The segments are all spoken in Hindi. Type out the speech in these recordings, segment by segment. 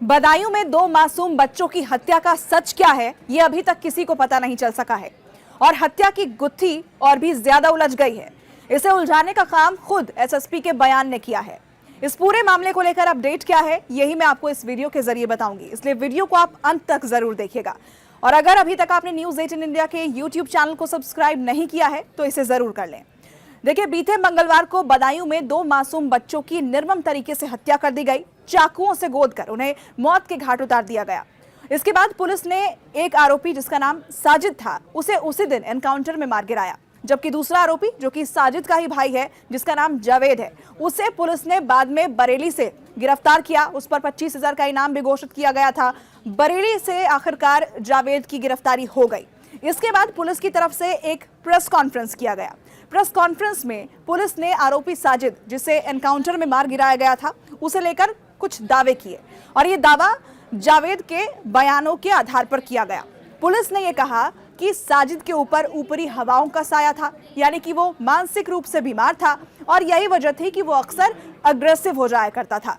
बदायूं में 2 मासूम बच्चों की हत्या का सच क्या है, ये अभी तक किसी को पता नहीं चल सका है और हत्या की गुत्थी और भी ज्यादा उलझ गई है। इसे उलझाने का काम खुद एसएसपी के बयान ने किया है। इस पूरे मामले को लेकर अपडेट क्या है, यही मैं आपको इस वीडियो के जरिए बताऊंगी, इसलिए वीडियो को आप अंत तक जरूर देखिएगा। और अगर अभी तक आपने न्यूज़ 18 इंडिया के यूट्यूब चैनल को सब्सक्राइब नहीं किया है तो इसे जरूर कर लें। देखिए, बीते मंगलवार को बदायूं में 2 मासूम बच्चों की निर्मम तरीके से हत्या कर दी गई। चाकुओं से गोदकर उन्हें मौत के घाट उतार दिया गया। इसके बाद पुलिस ने एक आरोपी जिसका नाम साजिद था, उसे उसी दिन एनकाउंटर में मार गिराया, जबकि दूसरा आरोपी जो कि साजिद का ही भाई है, जिसका नाम जावेद है, उसे पुलिस ने बाद में बरेली से गिरफ्तार किया। उस पर 25,000 का इनाम भी घोषित किया गया था। बरेली से आखिरकार जावेद की गिरफ्तारी हो गई। इसके बाद पुलिस की तरफ से एक प्रेस कॉन्फ्रेंस किया गया। प्रेस कॉन्फ्रेंस में पुलिस ने आरोपी साजिद, जिसे एनकाउंटर में मार गिराया गया था, उसे लेकर कुछ दावे किए और ये दावा जावेद के बयानों के आधार पर किया गया। पुलिस ने यह कहा कि साजिद के ऊपर ऊपरी हवाओं का साया था, यानी कि वो मानसिक रूप से बीमार था और यही वजह थी कि वो अक्सर अग्रेसिव हो जाया करता था।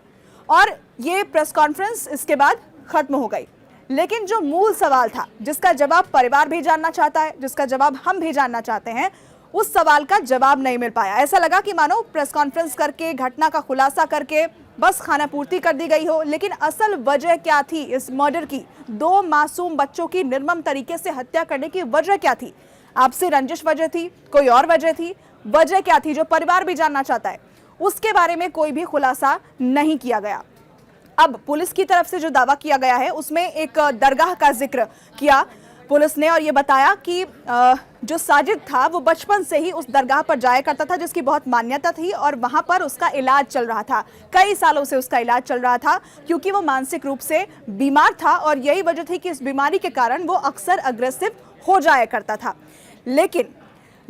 और ये प्रेस कॉन्फ्रेंस इसके बाद खत्म हो गई। लेकिन जो मूल सवाल था, जिसका जवाब परिवार भी जानना चाहता है, जिसका जवाब हम भी जानना चाहते हैं, उस सवाल का जवाब नहीं मिल पाया। ऐसा लगा कि मानो प्रेस कॉन्फ्रेंस करके, घटना का खुलासा करके बस खाना पूर्ति कर दी गई हो। लेकिन असल वजह क्या थी इस मर्डर की? 2 मासूम बच्चों की निर्मम तरीके से हत्या करने की वजह क्या थी? आपसी रंजिश वजह थी, कोई और वजह थी? वजह क्या थी जो परिवार भी जानना चाहता है? उसके बारे में कोई भी खुलासा नहीं किया गया। अब पुलिस की तरफ से जो दावा किया गया है उसमें एक दरगाह का जिक्र किया पुलिस ने और ये बताया कि जो साजिद था वो बचपन से ही उस दरगाह पर जाया करता था, जिसकी बहुत मान्यता थी और वहां पर उसका इलाज चल रहा था। कई सालों से उसका इलाज चल रहा था क्योंकि वो मानसिक रूप से बीमार था और यही वजह थी कि इस बीमारी के कारण वो अक्सर अग्रेसिव हो जाया करता था। लेकिन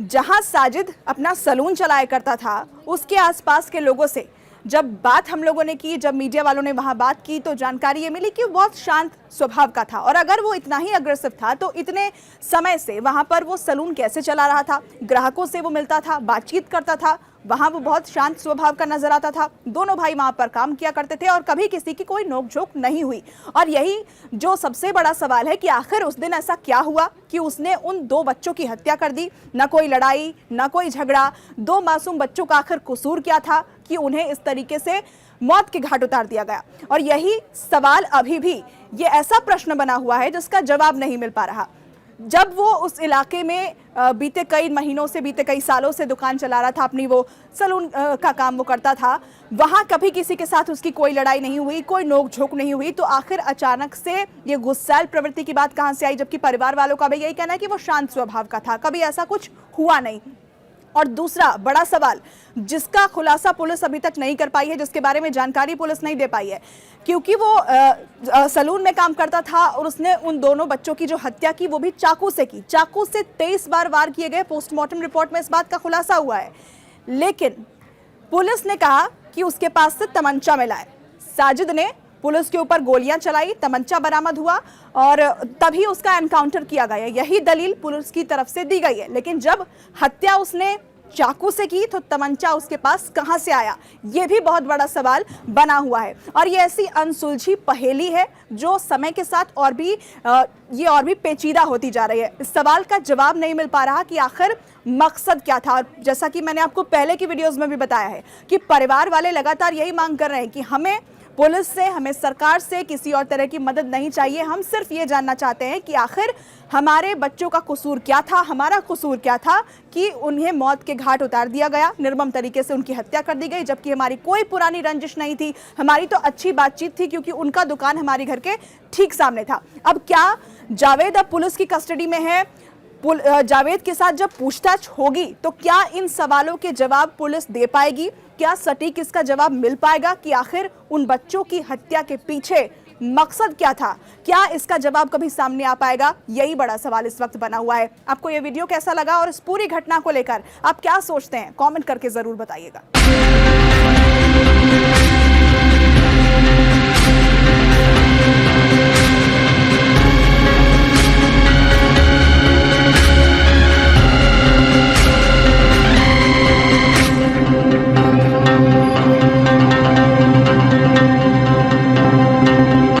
जहां साजिद अपना सलून चलाया करता था, उसके आसपास के लोगों से जब बात हम लोगों ने की, जब मीडिया वालों ने वहां बात की, तो जानकारी ये मिली कि वो बहुत शांत स्वभाव का था। और अगर वो इतना ही अग्रेसिव था तो इतने समय से वहां पर वो सलून कैसे चला रहा था? ग्राहकों से वो मिलता था, बातचीत करता था, वहां वो बहुत शांत स्वभाव का नजर आता था। दोनों भाई वहां पर काम किया करते थे और कभी किसी की कोई नोकझोंक नहीं हुई। और यही जो सबसे बड़ा सवाल है कि आखिर उस दिन ऐसा क्या हुआ कि उसने उन 2 बच्चों की हत्या कर दी? ना कोई लड़ाई, ना कोई झगड़ा, 2 मासूम बच्चों का आखिर कसूर क्या था कि उन्हें इस तरीके से मौत के घाट उतार दिया गया? और यही सवाल अभी भी ये ऐसा प्रश्न बना हुआ है जिसका जवाब नहीं मिल पा रहा। जब वो उस इलाके में बीते कई महीनों से, बीते कई सालों से दुकान चला रहा था, अपनी वो सलून का काम वो करता था, वहां कभी किसी के साथ उसकी कोई लड़ाई नहीं हुई, कोई नोक-झोंक नहीं हुई। तो आखिर अचानक से ये गुस्सैल प्रवृत्ति की बात कहां से आई? जबकि परिवार वालों का भी यही कहना है कि वो शांत स्वभाव का था, कभी ऐसा कुछ हुआ नहीं। और दूसरा बड़ा सवाल जिसका खुलासा पुलिस अभी तक नहीं कर पाई है, जिसके बारे में जानकारी पुलिस नहीं दे पाई है, क्योंकि वो सलून में काम करता था और उसने उन दोनों बच्चों की जो हत्या की वो भी चाकू से की। चाकू से 23 बार वार किए गए। पोस्टमार्टम रिपोर्ट में इस बात का खुलासा हुआ है। लेकिन पुलिस ने कहा कि उसके पास से तमंचा मिला है। साजिद ने पुलिस के ऊपर गोलियां चलाई, तमंचा बरामद हुआ और तभी उसका एनकाउंटर किया गया। यही दलील पुलिस की तरफ से दी गई है। लेकिन जब हत्या उसने चाकू से की तो तमंचा उसके पास कहां से आया? यह भी बहुत बड़ा सवाल बना हुआ है और ये ऐसी अनसुलझी पहेली है जो समय के साथ और भी पेचीदा होती जा रही है। इस सवाल का जवाब नहीं मिल पा रहा कि आखिर मकसद क्या था। और जैसा कि मैंने आपको पहले की वीडियोस में भी बताया है कि परिवार वाले लगातार यही मांग कर रहे हैं कि हमें पुलिस से, हमें सरकार से किसी और तरह की मदद नहीं चाहिए। हम सिर्फ ये जानना चाहते हैं कि आखिर हमारे बच्चों का कसूर क्या था, हमारा कसूर क्या था कि उन्हें मौत के घाट उतार दिया गया, निर्मम तरीके से उनकी हत्या कर दी गई, जबकि हमारी कोई पुरानी रंजिश नहीं थी। हमारी तो अच्छी बातचीत थी क्योंकि उनका दुकान हमारे घर के ठीक सामने था। अब क्या जावेद अब पुलिस की कस्टडी में है? जावेद के साथ जब पूछताछ होगी तो क्या इन सवालों के जवाब पुलिस दे पाएगी? क्या सटीक इसका जवाब मिल पाएगा कि आखिर उन बच्चों की हत्या के पीछे मकसद क्या था? क्या इसका जवाब कभी सामने आ पाएगा? यही बड़ा सवाल इस वक्त बना हुआ है। आपको ये वीडियो कैसा लगा और इस पूरी घटना को लेकर आप क्या सोचते हैं? कमेंट करके जरूर बताइएगा।